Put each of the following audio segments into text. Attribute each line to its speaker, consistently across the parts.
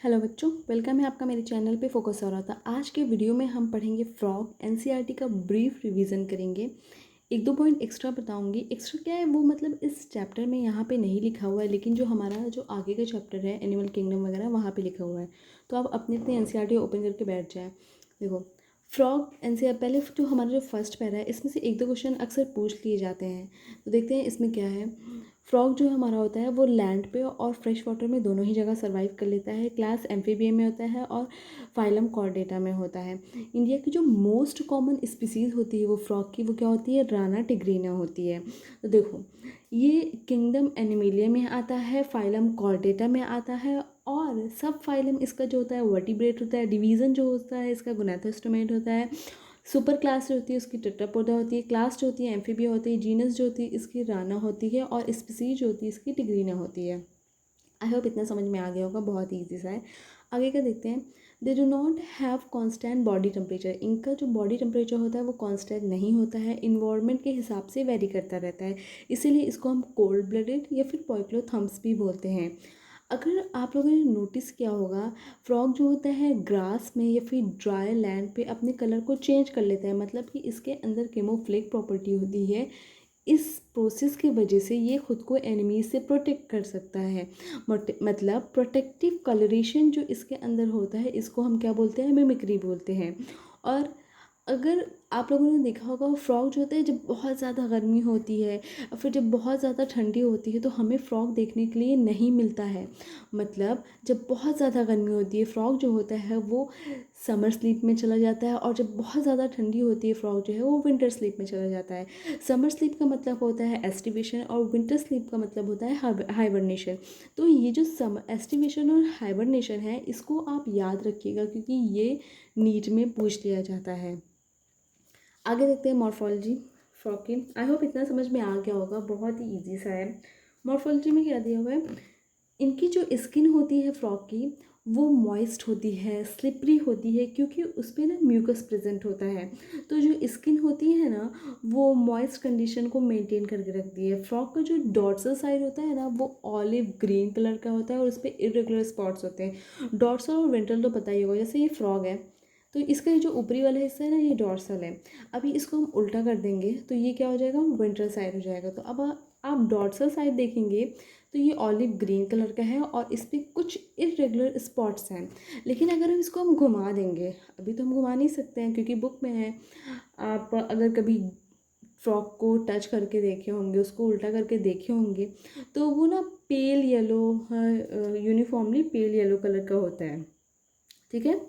Speaker 1: Hello बच्चों, welcome है आपका मेरे चैनल पे फोकस हो रहा था। आज के वीडियो में हम पढ़ेंगे फ्रॉग। एनसीईआरटी का ब्रीफ रिवीजन करेंगे। एक दो पॉइंट एक्स्ट्रा बताऊंगी। एक्स्ट्रा क्या है वो, मतलब इस चैप्टर में यहाँ पे नहीं लिखा हुआ है, लेकिन जो हमारा जो आगे का चैप्टर है एनिमल किंगडम वगैरह वहाँ पे लिखा हुआ है। तो आप अपने अपने एनसीईआरटी ओपन करके बैठ जाए। देखो, फ्रॉग एनसीईआर पहले जो हमारा जो फर्स्ट पैरा है इसमें से एक दो क्वेश्चन अक्सर पूछ लिए जाते हैं। तो देखते हैं इसमें क्या है। फ्रॉग जो हमारा होता है वो लैंड पे और फ्रेश वाटर में दोनों ही जगह सर्वाइव कर लेता है। क्लास एम्फीबियम में होता है और फाइलम कॉर्डेटा में होता है। इंडिया की जो मोस्ट कॉमन स्पीसीज़ होती है वो फ्रॉग की, वो क्या होती है, राना टिग्रीना होती है। तो देखो, ये किंगडम एनिमेलिया में आता है, फाइलम कॉर्डेटा में आता है, और सब फाइलम इसका जो होता है वर्टिब्रेट होता है। डिवीज़न जो होता है इसका गोनाथोस्टोमेट होता है। सुपर क्लास जो होती है उसकी टेट्रापोडा होती है। क्लास जो होती है एम्फीबिया होती है। जीनस जो होती है इसकी राना होती है, और स्पीसीज जो होती है इसकी टिग्रीना होती है। आई होप इतना समझ में आ गया होगा, बहुत ईजी सा है। आगे का देखते हैं। They do not have constant body temperature. इनका जो बॉडी टेम्परेचर होता है वो कॉन्स्टेंट नहीं होता है, इन्वायरमेंट के हिसाब से वेरी करता रहता है। इसीलिए इसको हम कोल्ड ब्लडेड या फिर पोइक्लोथम्स भी बोलते हैं। अगर आप लोगों ने नोटिस किया होगा, फ्रॉग जो होता है ग्रास में या फिर ड्राई लैंड पे अपने कलर को चेंज कर लेता है, मतलब कि इसके अंदर केमोफ्लेग प्रॉपर्टी होती है। इस प्रोसेस की वजह से ये खुद को एनिमी से प्रोटेक्ट कर सकता है। मतलब प्रोटेक्टिव कलरेशन जो इसके अंदर होता है इसको हम क्या बोलते हैं, मिमिक्री बोलते हैं। और अगर आप लोगों ने देखा होगा, फ्रॉग जो होते हैं जब बहुत ज़्यादा गर्मी होती है और फिर जब बहुत ज़्यादा ठंडी होती है तो हमें फ्रॉग देखने के लिए नहीं मिलता है। मतलब जब बहुत ज़्यादा गर्मी होती है फ्रॉग जो होता है वो समर स्लीप में चला जाता है, और जब बहुत ज़्यादा ठंडी होती है फ्रॉग जो है वो विंटर स्लीप में चला जाता है। समर स्लीप का मतलब होता है एस्टिवेशन और विंटर स्लीप का मतलब होता है हाइबरनेशन। तो ये जो एस्टिवेशन और हाइबरनेशन है इसको आप याद रखिएगा, क्योंकि ये नीट में पूछ लिया जाता है। आगे देखते हैं मॉर्फोलॉजी फ्रॉग की। आई होप इतना समझ में आ गया होगा, बहुत ही ईजी सा है। मॉर्फोलॉजी में क्या दिया हुआ है, इनकी जो स्किन होती है फ्रॉग की वो मॉइस्ट होती है, स्लिपरी होती है, क्योंकि उस पर ना म्यूकस प्रेजेंट होता है। तो जो स्किन होती है ना वो मॉइस्ट कंडीशन को मेंटेन करके रखती है। फ्रॉग का जो डॉर्सल साइड होता है ना वो ऑलिव ग्रीन कलर का होता है और उस पर इरेगुलर स्पॉट्स होते हैं। डॉर्सल और वेंट्रल तो पता ही होगा। जैसे ये फ्रॉग है तो इसका ये जो ऊपरी वाला हिस्सा है ना ये डॉर्सल है। अभी इसको हम उल्टा कर देंगे तो ये क्या हो जाएगा, वेंट्रल साइड हो जाएगा। तो अब आप डॉर्सल साइड देखेंगे तो ये ऑलिव ग्रीन कलर का है और इस पर कुछ इरेगुलर स्पॉट्स हैं। लेकिन अगर हम इसको हम घुमा देंगे, अभी तो हम घुमा नहीं सकते हैं क्योंकि बुक में है। आप अगर कभी फ्रॉक को टच करके देखे होंगे, उसको उल्टा करके देखे होंगे, तो वो ना pale yellow, uniformly pale yellow colour का होता है। ठीक है,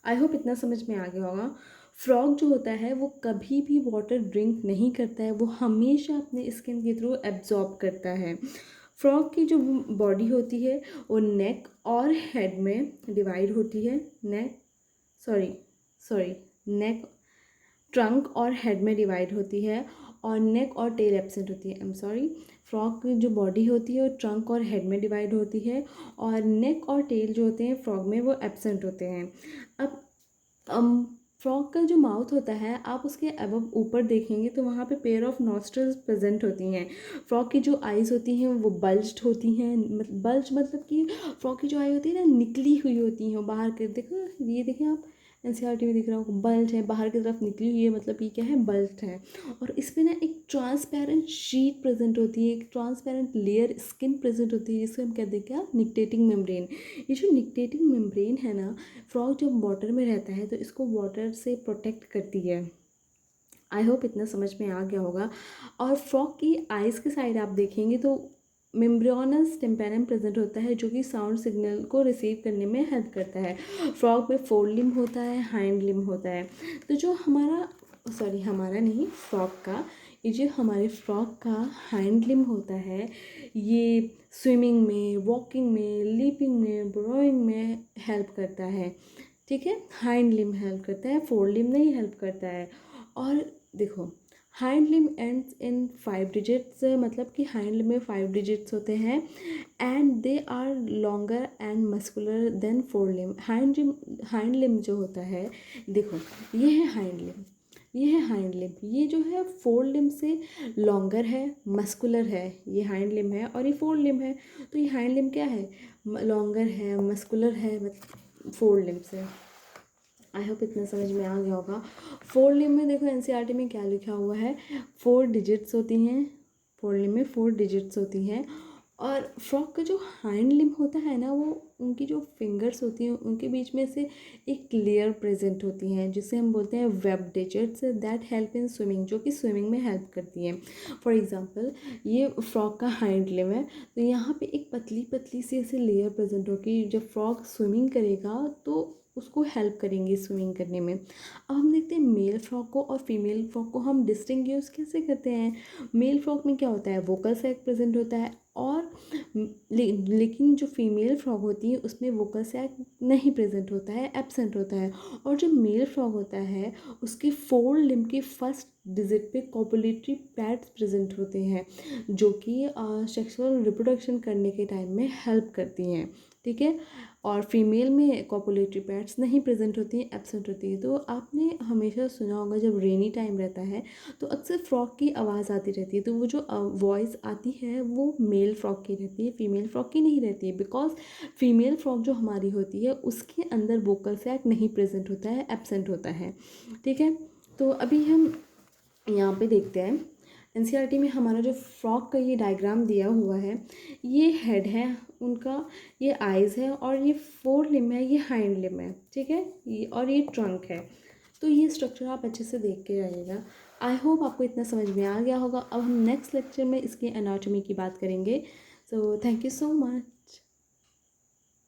Speaker 1: आई होप इतना समझ में आ गया होगा। फ्रॉग जो होता है वो कभी भी वाटर ड्रिंक नहीं करता है, वो हमेशा अपने स्किन के थ्रू एब्जॉर्ब करता है। फ्रॉग की जो बॉडी होती है वो नेक और हेड में डिवाइड होती है। नेक सॉरी सॉरी नेक, ट्रंक और हेड में डिवाइड होती है, और नेक और टेल एब्सेंट होती है। आई एम सॉरी, फ्रॉग की जो बॉडी होती है वो ट्रंक और हेड में डिवाइड होती है, और नेक और टेल जो होते हैं फ्रॉग में वो एब्सेंट होते हैं। अब फ्रॉग का जो माउथ होता है आप उसके अब ऊपर देखेंगे तो वहाँ पे पेयर ऑफ नॉस्ट्रल्स प्रेजेंट होती हैं। फ्रॉग की जो आइज़ होती हैं वो बल्ज्ड होती हैं। बल्ज मतलब कि फ्रॉग की जो आई होती है ना निकली हुई होती हैं, वो बाहर के देखो, ये देखें आप एनसीईआरटी में दिख रहा होगा, बल्ज है, बाहर की तरफ निकली हुई है, मतलब ये क्या है, बल्ज है। और इस पर ना एक ट्रांसपेरेंट शीट प्रेजेंट होती है, एक ट्रांसपेरेंट लेयर स्किन प्रेजेंट होती है, जिसको हम कहते हैं क्या, निक्टेटिंग मेम्ब्रेन। ये जो निक्टेटिंग मेम्ब्रेन है ना, फ्रॉग जब वाटर में रहता है तो इसको वाटर से प्रोटेक्ट करती है। आई होप इतना समझ में आ गया होगा। और फ्रॉग की आइज़ के साइड आप देखेंगे तो मेम्ब्रियोनस टिम्पैनम प्रेजेंट होता है, जो कि साउंड सिग्नल को रिसीव करने में हेल्प करता है। फ्रॉग में फोर लिम्ब होता है, हाइंड लिम्ब होता है। तो जो हमारा नहीं, फ्रॉग का, ये जो हमारे फ्रॉग का हाइंड लिम्ब होता है ये स्विमिंग में, वॉकिंग में, लीपिंग में, ब्रोइंग में हेल्प करता है। ठीक है, हाइंड लिम्ब हेल्प करता है, फोर लिम्ब नहीं हेल्प करता है। और देखो, hind limb ends in 5 digits, मतलब कि हाइंड लिम्ब में 5 डिजिट्स होते हैं, and they are longer and muscular than fore limb. Hind limb जो होता है, देखो ये है हाइंड लिम्ब, ये है हाइंड लिम्ब, ये जो है फोर लिम्ब से लॉन्गर है, मस्कुलर है, ये हाइंड लिम्ब है, और ये फोर लिम्ब है। तो ये हाइंड लिम्ब क्या है, लॉन्गर है, मस्कुलर है, मतलब 4 लिम्स है। आई होप इतना समझ में आ गया होगा। 4 लिम्ब में देखो एनसीईआरटी में क्या लिखा हुआ है, 4 डिजिट्स होती हैं, 4 लिम्ब में 4 डिजिट्स होती हैं। और फ्रॉग का जो हाइंड लिम्ब होता है ना, वो उनकी जो फिंगर्स होती हैं उनके बीच में से एक लेयर प्रेजेंट होती हैं जिसे हम बोलते हैं web digits that help in swimming, जो कि स्विमिंग में हेल्प करती हैं। फॉर एग्जांपल ये फ्रॉग का हाइंड लिम्ब है, तो यहाँ पे एक पतली पतली सी ऐसे लेयर प्रेजेंट होगी, जब फ्रॉग स्विमिंग करेगा तो उसको हेल्प करेंगी स्विमिंग करने में। अब हम देखते हैं मेल फ्रॉग को और फीमेल फ्रॉग को हम डिस्टिंग्विश कैसे करते हैं। मेल फ्रॉग में क्या होता है, वोकल सैक प्रेजेंट होता है, और लेकिन जो फीमेल फ्रॉग होती है उसमें वोकल सैक नहीं प्रेजेंट होता है, एब्सेंट होता है। और जो मेल फ्रॉग होता है उसके 4 लिम्ब के फर्स्ट डिजिट पे कॉपुलेटरी पैड्स प्रेजेंट होते हैं, जो कि सेक्सुअल रिप्रोडक्शन करने के टाइम में हेल्प करती हैं, ठीक है। और फीमेल में कॉपुलेटरी पैड्स नहीं प्रेजेंट होती हैं, एब्सेंट होती है। तो आपने हमेशा सुना होगा जब रेनी टाइम रहता है तो अक्सर फ्रॉग की आवाज़ आती रहती है, तो वो जो वॉइस आती है वो मेल फ्रॉग की रहती है, फीमेल फ्रॉग की नहीं रहती है, बिकॉज फीमेल फ्रॉग जो हमारी होती है उसके अंदर वोकल सैक नहीं प्रेजेंट होता है, एब्सेंट होता है, ठीक है। तो अभी हम यहाँ पे देखते हैं एनसीईआरटी में हमारा जो फ्रॉग का ये डायग्राम दिया हुआ है, ये हेड है उनका, ये आइज़ है, और ये 4 लिम्ब है, ये हाइंड लिम्ब है, ठीक है, ये और ये ट्रंक है। तो ये स्ट्रक्चर आप अच्छे से देख के आइएगा। आई होप आपको इतना समझ में आ गया होगा। अब हम नेक्स्ट लेक्चर में इसकी एनाटॉमी की बात करेंगे। So thank you so much.